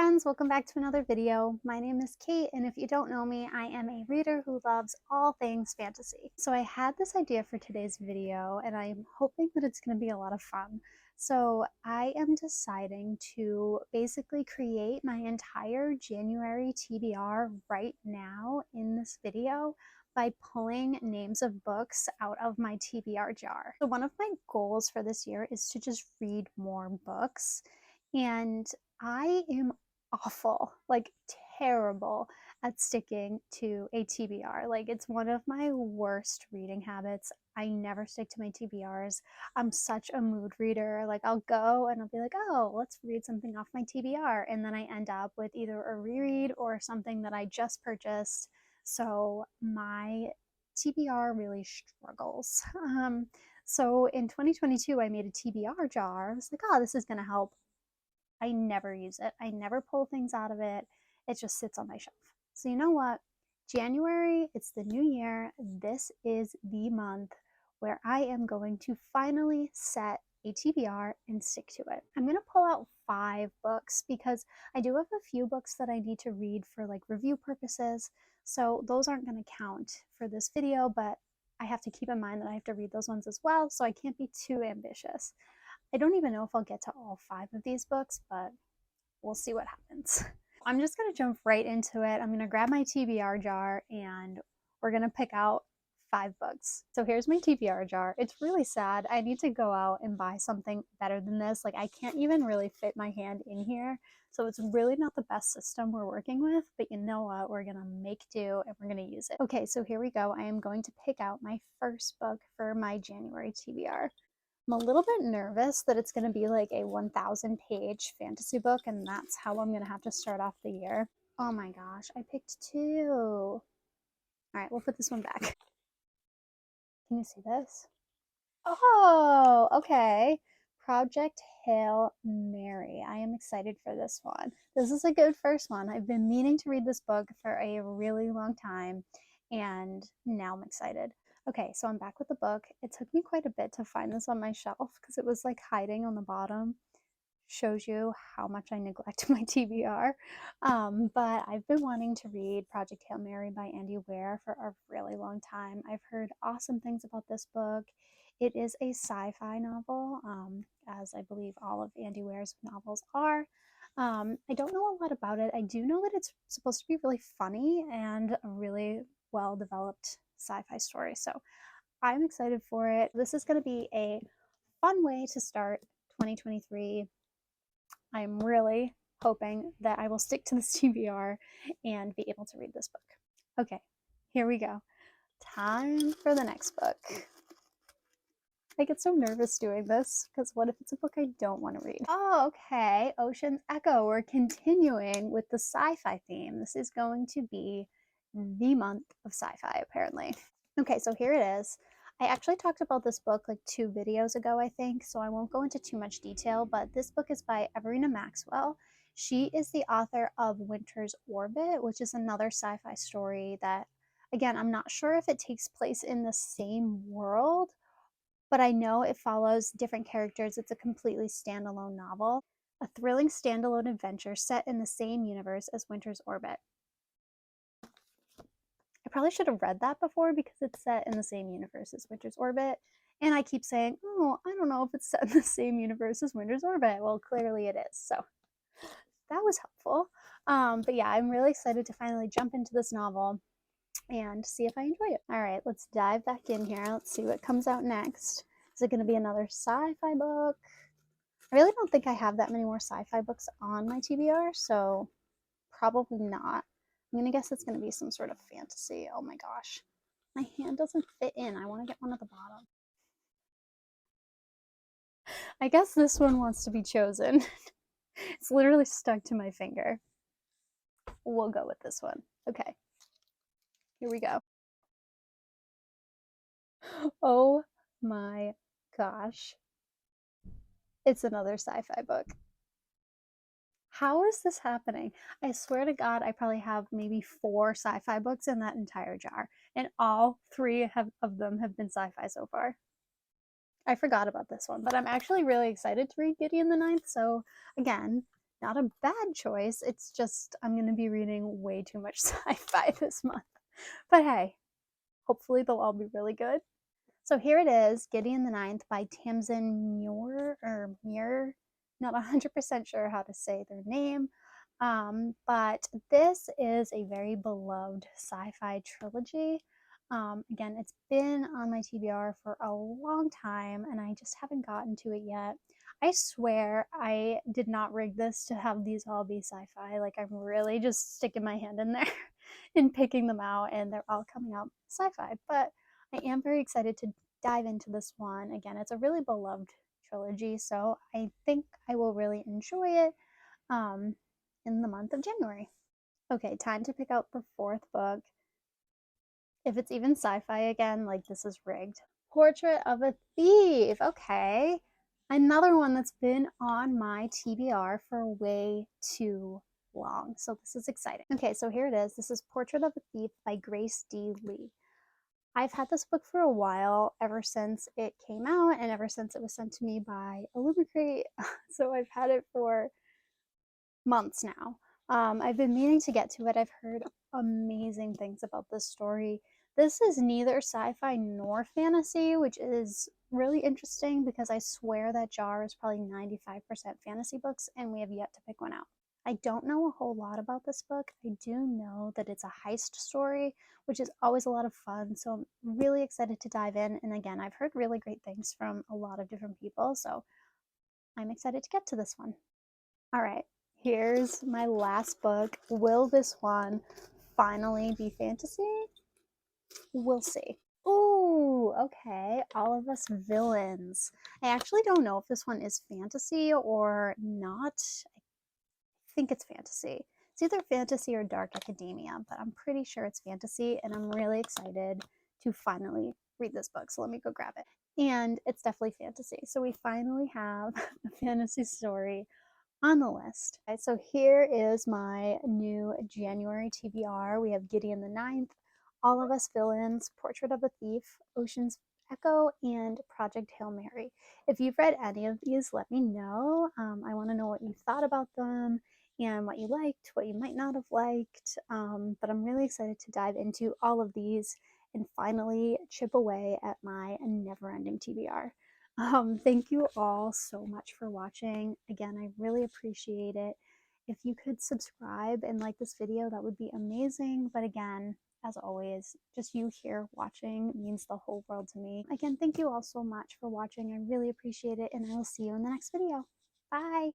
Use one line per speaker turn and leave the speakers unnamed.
friends, welcome back to another video. My name is Kate, and if you don't know me, I am a reader who loves all things fantasy. So I had this idea for today's video, and I'm hoping that it's going to be a lot of fun. So I am deciding to basically create my entire January TBR right now in this video by pulling names of books out of my TBR jar. So one of my goals for this year is to just read more books, and I am awful, like terrible at sticking to a TBR. Like, it's one of my worst reading habits. I never stick to my TBRs. I'm such a mood reader. Like, I'll go and I'll be like, oh, let's read something off my TBR. And then I end up with either a reread or something that I just purchased. So my TBR really struggles. So in 2022, I made a TBR jar. I was like, oh, this is going to help. I never use it. I never pull things out of it. It just sits on my shelf. So you know what? January, it's the new year. This is the month where I am going to finally set a TBR and stick to it. I'm going to pull out 5 books because I do have a few books that I need to read for like review purposes. So those aren't going to count for this video, but I have to keep in mind that I have to read those ones as well. So I can't be too ambitious. I don't even know if I'll get to all 5 of these books, but we'll see what happens. I'm just going to jump right into it. I'm going to grab my TBR jar and we're going to pick out 5 books. So here's my TBR jar. It's really sad. I need to go out and buy something better than this. Like, I can't even really fit my hand in here. So it's really not the best system we're working with, but you know what? We're going to make do and we're going to use it. Okay, so here we go. I am going to pick out my first book for my January TBR. I'm a little bit nervous that it's going to be like a 1,000-page fantasy book, and that's how I'm going to have to start off the year. Oh my gosh, I picked 2. All right, we'll put this one back. Can you see this? Oh, okay. Project Hail Mary. I am excited for this one. This is a good first one. I've been meaning to read this book for a really long time, and now I'm excited. Okay, so I'm back with the book. It took me quite a bit to find this on my shelf because it was like hiding on the bottom. Shows you how much I neglect my TBR. But I've been wanting to read Project Hail Mary by Andy Weir for a really long time. I've heard awesome things about this book. It is a sci-fi novel, as I believe all of Andy Weir's novels are. I don't know a lot about it. I do know that it's supposed to be really funny and a really well-developed sci-fi story. So I'm excited for it. This is going to be a fun way to start 2023. I'm really hoping that I will stick to this TBR and be able to read this book. Okay, here we go. Time for the next book. I get so nervous doing this because what if it's a book I don't want to read? Oh, okay. Ocean's Echo. We're continuing with the sci-fi theme. This is going to be the month of sci-fi, apparently. Okay, so here it is. I actually talked about this book like 2 videos ago, I think, so I won't go into too much detail, but this book is by Everina Maxwell. She is the author of Winter's Orbit, which is another sci-fi story that, again, I'm not sure if it takes place in the same world, but I know it follows different characters. It's a completely standalone novel, a thrilling standalone adventure set in the same universe as Winter's Orbit. I probably should have read that before because it's set in the same universe as Winter's Orbit. And I keep saying, oh, I don't know if it's set in the same universe as Winter's Orbit. Well, clearly it is. So that was helpful. But yeah, I'm really excited to finally jump into this novel and see if I enjoy it. All right, let's dive back in here. Let's see what comes out next. Is it going to be another sci-fi book? I really don't think I have that many more sci-fi books on my TBR, so probably not. I'm going to guess it's going to be some sort of fantasy. Oh my gosh. My hand doesn't fit in. I want to get one at the bottom. I guess this one wants to be chosen. It's literally stuck to my finger. We'll go with this one. Okay. Here we go. Oh my gosh. It's another sci-fi book. How is this happening? I swear to God, I probably have maybe 4 sci-fi books in that entire jar, and all 3 of them have been sci-fi so far. I forgot about this one, but I'm actually really excited to read Gideon the Ninth, so again, Not a bad choice. It's just I'm going to be reading way too much sci-fi this month. But hey, hopefully they'll all be really good. So here it is, Gideon the Ninth by Tamsin Muir or Muir. Not 100% sure how to say their name. But this is a very beloved sci-fi trilogy. Again, it's been on my TBR for a long time and I just haven't gotten to it yet. I swear I did not rig this to have these all be sci-fi. Like I'm really just sticking my hand in there and picking them out and they're all coming out sci-fi. But I am very excited to dive into this one. Again, it's a really beloved trilogy, so I think I will really enjoy it um, in the month of January. Okay, time to pick out the fourth book. If it's even sci-fi again, like this is rigged. Portrait of a Thief. Okay. Another one that's been on my TBR for way too long. So this is exciting. Okay, so here it is. This is Portrait of a Thief by Grace D. Lee. I've had this book for a while, ever since it came out and ever since it was sent to me by Illumicrate. So I've had it for months now. I've been meaning to get to it. I've heard amazing things about this story. This is neither sci-fi nor fantasy, which is really interesting because I swear that jar is probably 95% fantasy books and we have yet to pick one out. I don't know a whole lot about this book. I do know that it's a heist story, which is always a lot of fun. So I'm really excited to dive in. And again, I've heard really great things from a lot of different people. So I'm excited to get to this one. All right, here's my last book. Will this one finally be fantasy? We'll see. Ooh, okay. All of Us Villains. I actually don't know if this one is fantasy or not. I think it's fantasy. It's either fantasy or dark academia, but I'm pretty sure it's fantasy, and I'm really excited to finally read this book. So let me go grab it. And it's definitely fantasy. So we finally have a fantasy story on the list. Okay, so here is my new January TBR. We have Gideon the Ninth, All of Us Villains, Portrait of a Thief, Ocean's Echo, and Project Hail Mary. If you've read any of these, let me know. I want to know what you thought about them and what you liked, what you might not have liked. But I'm really excited to dive into all of these and finally chip away at my never ending TBR. Thank you all so much for watching. Again, I really appreciate it. If you could subscribe and like this video, that would be amazing. But again, as always, just you here watching means the whole world to me. Again, thank you all so much for watching. I really appreciate it, and I will see you in the next video. Bye!